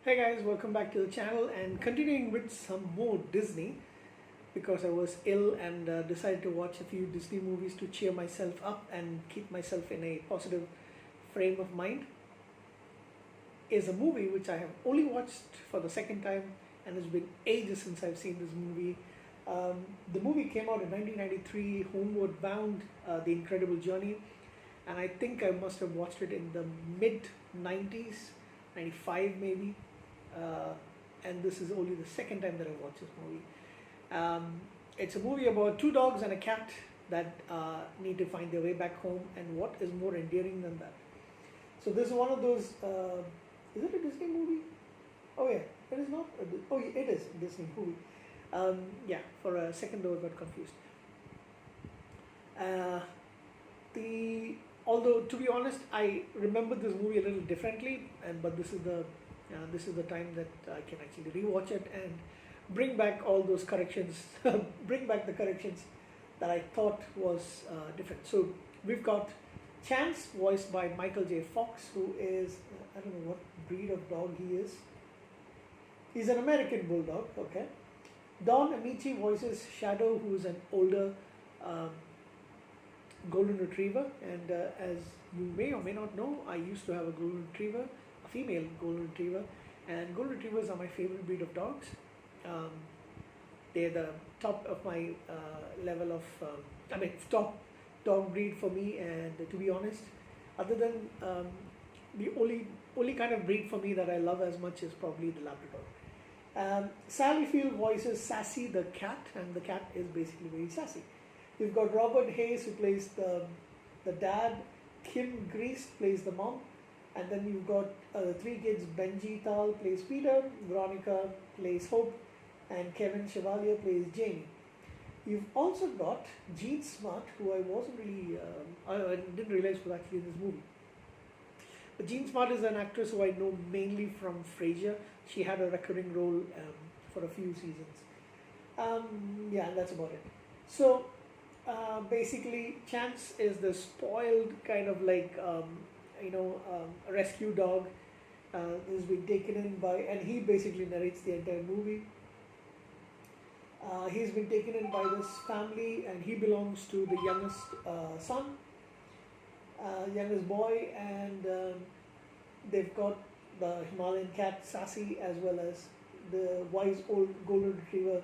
Hey guys, welcome back to the channel and continuing with some more Disney because I was ill and decided to watch a few Disney movies to cheer myself up and keep myself in a positive frame of mind. Is a movie which I have only watched for the second time and it's been ages since I've seen this movie. The movie came out in 1993, Homeward Bound, The Incredible Journey, and I think I must have watched it in the mid 90s, 95 maybe. uh, and this is only the second time that I watched this movie. It's a movie about two dogs and a cat that need to find their way back home, and what is more endearing than that? So this is one of those. Is it a Disney movie? Oh yeah, it is not. Oh, yeah, it is a Disney movie. Yeah, for a second though I got confused. Uh, the Although to be honest, I remember this movie a little differently, and but this is the time that I can actually rewatch it and bring back all those corrections, bring back the corrections that I thought was different. So we've got Chance, voiced by Michael J. Fox, who is I don't know what breed of dog he is. He's an American bulldog. Okay. Don Amici voices Shadow, who is an older um, golden retriever, and as you may or may not know, I used to have a golden retriever, a female golden retriever, and golden retrievers are my favorite breed of dogs. Um, they're the top of my level of, top dog breed for me. And to be honest, other than the only kind of breed for me that I love as much is probably the Labrador. Sally Field voices Sassy the cat, and the cat is basically very sassy. You've got Robert Hayes, who plays the dad, Kim Grease plays the mom, and then you've got the three kids. Benji Tal plays Peter, Veronica plays Hope, and Kevin Chevalier plays Jamie. You've also got Jean Smart, who I wasn't really, I didn't realize was actually in this movie. But Jean Smart is an actress who I know mainly from Frasier. She had a recurring role for a few seasons. Yeah, that's about it. So basically, Chance is the spoiled kind of like rescue dog who's been taken in by, and he basically narrates the entire movie. He's been taken in by this family, and he belongs to the youngest son, youngest boy, and they've got the Himalayan cat Sassy, as well as the wise old golden retriever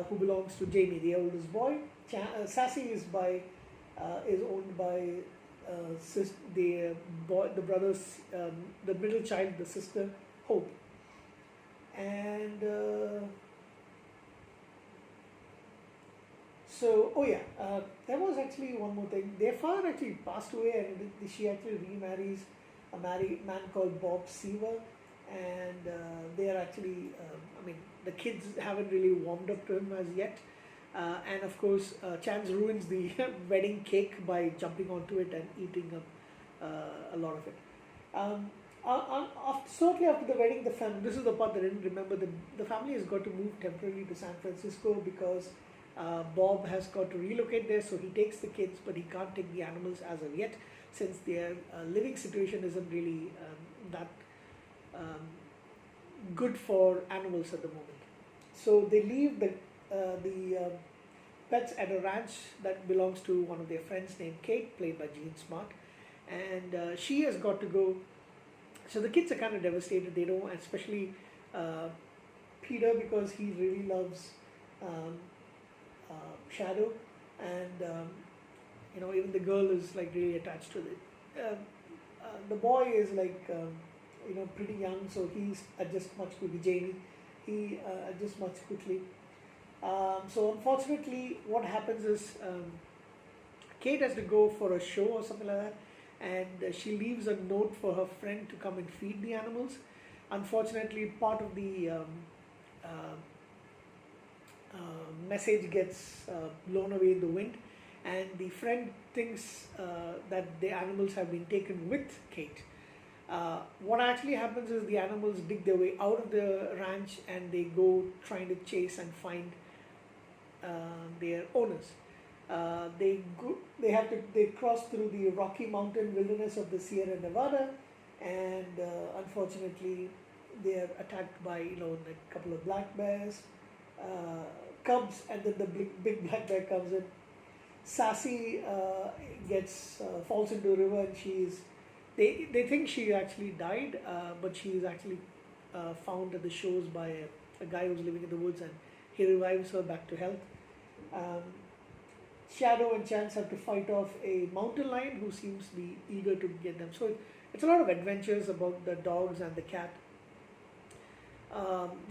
who belongs to Jamie, the oldest boy. Sassy is owned by the brothers, the middle child, the sister Hope, and there was actually one more thing. Their father actually passed away, and she actually remarries a man called Bob Seaver, and they are actually, the kids haven't really warmed up to him as yet. And of course, Chance ruins the wedding cake by jumping onto it and eating up a lot of it. Shortly after the wedding, this is the part that I didn't remember. The family has got to move temporarily to San Francisco because Bob has got to relocate there. So he takes the kids, but he can't take the animals as of yet, since their living situation isn't really that good for animals at the moment. So they leave the pets at a ranch that belongs to one of their friends named Kate, played by Jean Smart, and she has got to go. So the kids are kind of devastated. They don't, especially Peter, because he really loves Shadow, and even the girl is like really attached to it. The boy is like pretty young, so he's adjusts much quickly. Jamie, he adjusts much quickly. So unfortunately, what happens is Kate has to go for a show or something like that, and she leaves a note for her friend to come and feed the animals. Unfortunately, part of the message gets blown away in the wind, and the friend thinks that the animals have been taken with Kate. What actually happens is the animals dig their way out of the ranch, and they go trying to chase and find their owners. They cross through the Rocky Mountain wilderness of the Sierra Nevada, and unfortunately, they're attacked by like a couple of black bears, uh, cubs, and then the big black bear comes in. Sassy gets falls into a river, and they think she actually died, but she is actually found at the shores by a guy who's living in the woods, and he revives her back to health. Um, Shadow and Chance have to fight off a mountain lion who seems to be eager to get them. So it's a lot of adventures about the dogs and the cat.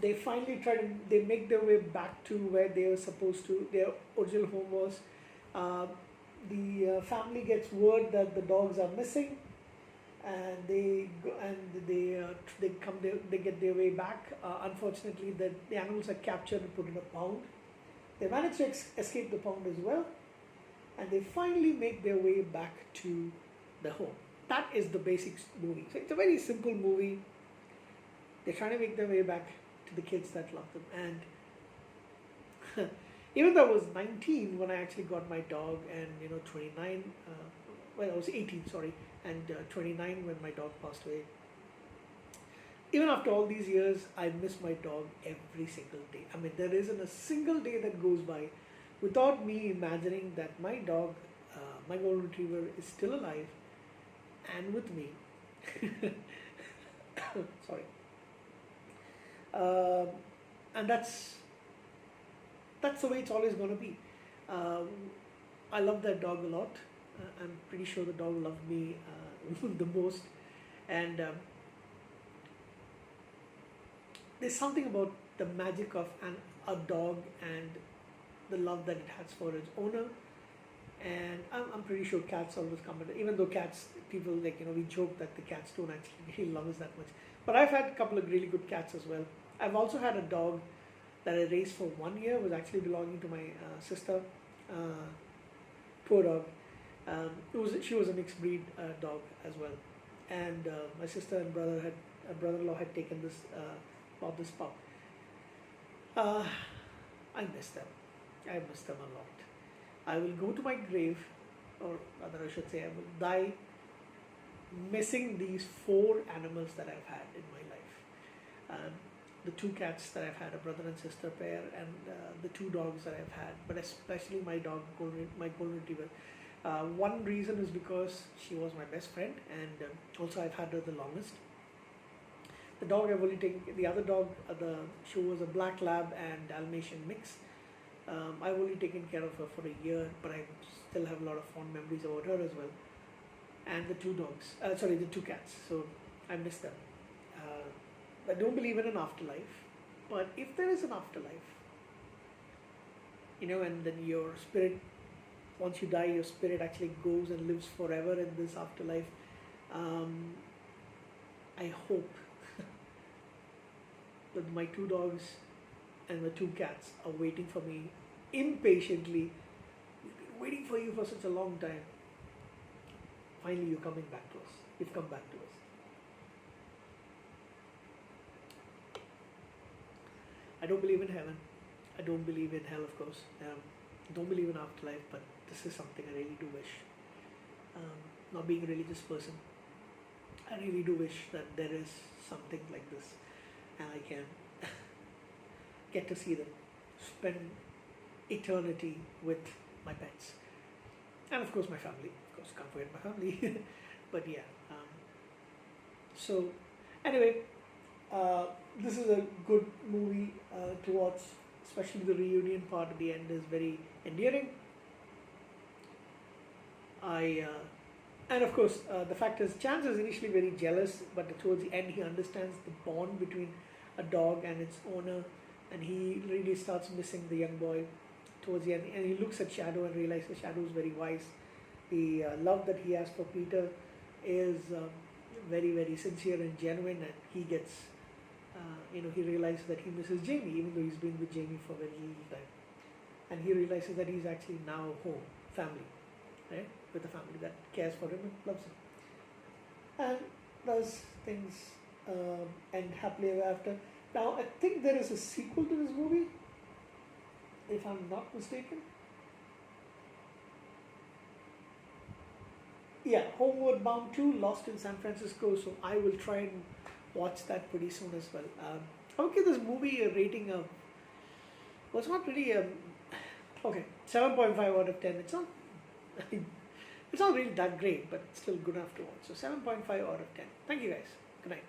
They finally they make their way back to where they were supposed to, their original home was. Uh, the family gets word that the dogs are missing, and they go, and they get their way back. Unfortunately, the animals are captured and put in a pound. They manage to escape the pound as well, and they finally make their way back to the home. That is the basic movie. So it's a very simple movie. They're trying to make their way back to the kids that love them. And even though I was 19 when I actually got my dog, and 29, well, I was 18, sorry, and 29 when my dog passed away. Even after all these years, I miss my dog every single day. I mean, there isn't a single day that goes by without me imagining that my dog, my golden retriever, is still alive and with me. Sorry. And that's the way it's always going to be. I love that dog a lot. I'm pretty sure the dog loved me the most. And there's something about the magic of a dog and the love that it has for its owner. And I'm pretty sure cats always come in. Even though cats, people we joke that the cats don't actually really love us that much. But I've had a couple of really good cats as well. I've also had a dog that I raised for 1 year, was actually belonging to my sister. Poor dog. She was a mixed breed dog as well. And my sister and brother-in-law had taken bought this pup. I miss them. I miss them a lot. I will go to my grave, or rather I should say I will die missing these 4 animals that I've had in my life. The 2 cats that I've had, a brother and sister pair, and the 2 dogs that I've had, but especially my dog, my golden retriever. One reason is because she was my best friend, and also I've had her the longest. The dog I've only taken, the other dog, she was a black lab and Dalmatian mix. I've only taken care of her for a year, but I still have a lot of fond memories about her as well. And the 2 dogs, the 2 cats, so I miss them. I don't believe in an afterlife, but if there is an afterlife, and then your spirit, once you die, your spirit actually goes and lives forever in this afterlife. I hope that my 2 dogs and my 2 cats are waiting for me impatiently. We've been waiting for you for such a long time. Finally, you're coming back to us. You've come back to us. I don't believe in heaven. I don't believe in hell, of course. I don't believe in afterlife, but this is something I really do wish. Not being a religious person, I really do wish that there is something like this, and I can get to see them, spend eternity with my pets, and of course my family. Of course, can't forget my family. But yeah. So anyway, this is a good movie to watch. Especially the reunion part at the end is very endearing. And of course, the fact is, Chance is initially very jealous, but towards the end, he understands the bond between a dog and its owner, and he really starts missing the young boy towards the end. And he looks at Shadow and realizes Shadow is very wise. The love that he has for Peter is very, very sincere and genuine, and he gets, he realizes that he misses Jamie, even though he's been with Jamie for very little time. And he realizes that he's actually now home, family, right? With a family that cares for him and loves him. And those things end happily ever after. Now, I think there is a sequel to this movie, if I'm not mistaken. Yeah, Homeward Bound 2, Lost in San Francisco. So I will try and watch that pretty soon as well. I would give this movie a rating of, well, it's not really okay, 7.5 out of 10. It's not it's not really that great, but it's still good enough to watch. So 7.5 out of 10. Thank you guys. Good night.